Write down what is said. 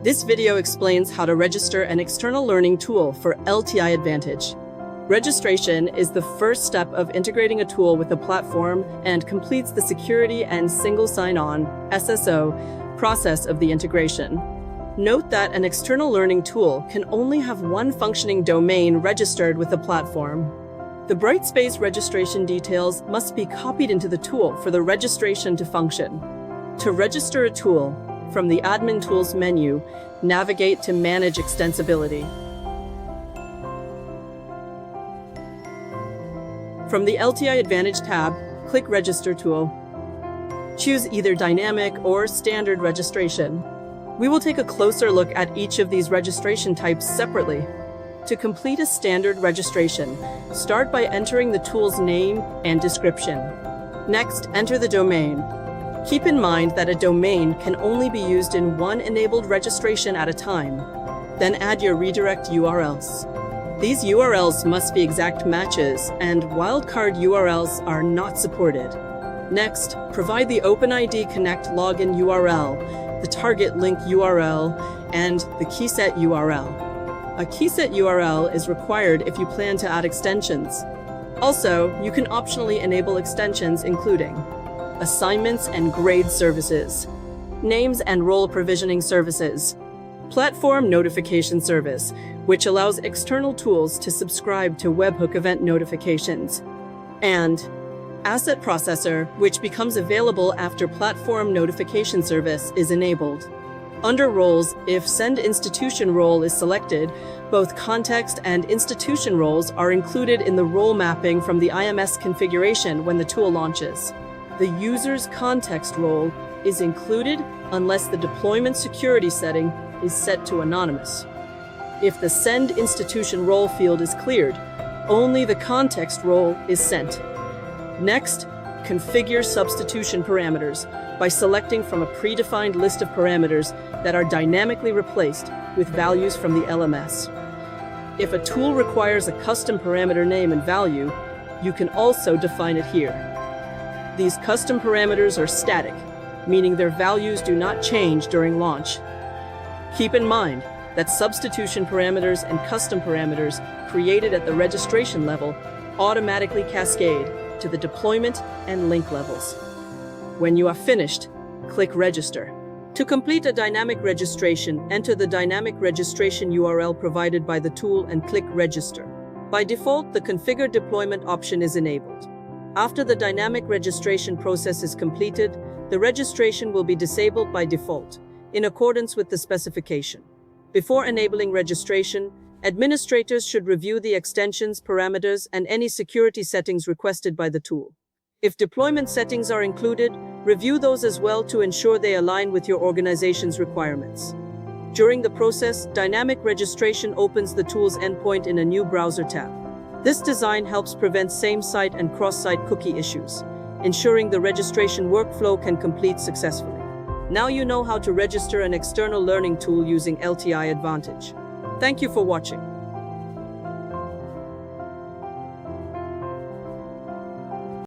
This video explains how to register an external learning tool for LTI Advantage. Registration is the first step of integrating a tool with a platform and completes the security and single sign-on (SSO) process of the integration. Note that an external learning tool can only have one functioning domain registered with the platform. The Brightspace registration details must be copied into the tool for the registration to function. To register a tool, from the Admin Tools menu, navigate to Manage Extensibility. From the LTI Advantage tab, click Register Tool. Choose either Dynamic or Standard Registration. We will take a closer look at each of these registration types separately. To complete a standard registration, start by entering the tool's name and description. Next, enter the domain. Keep in mind that a domain can only be used in one enabled registration at a time. Then add your redirect URLs. These URLs must be exact matches, and wildcard URLs are not supported. Next, provide the OpenID Connect login URL, the target link URL, and the keyset URL. A keyset URL is required if you plan to add extensions. Also, you can optionally enable extensions including assignments and grade services, names and role provisioning services, platform notification service, which allows external tools to subscribe to webhook event notifications, and asset processor, which becomes available after platform notification service is enabled. Under roles, if Send Institution role is selected, both context and institution roles are included in the role mapping from the IMS configuration when the tool launches. The user's context role is included unless the deployment security setting is set to anonymous. If the Send Institution role field is cleared, only the context role is sent. Next, configure substitution parameters by selecting from a predefined list of parameters that are dynamically replaced with values from the LMS. If a tool requires a custom parameter name and value, you can also define it here. These custom parameters are static, meaning their values do not change during launch. Keep in mind that substitution parameters and custom parameters created at the registration level automatically cascade to the deployment and link levels. When you are finished, click Register. To complete a dynamic registration, enter the dynamic registration URL provided by the tool and click Register. By default, the Configure Deployment option is enabled. After the dynamic registration process is completed, the registration will be disabled by default, in accordance with the specification. Before enabling registration, administrators should review the extensions, parameters, and any security settings requested by the tool. If deployment settings are included, review those as well to ensure they align with your organization's requirements. During the process, dynamic registration opens the tool's endpoint in a new browser tab. This design helps prevent same-site and cross-site cookie issues, ensuring the registration workflow can complete successfully. Now you know how to register an external learning tool using LTI Advantage. Thank you for watching.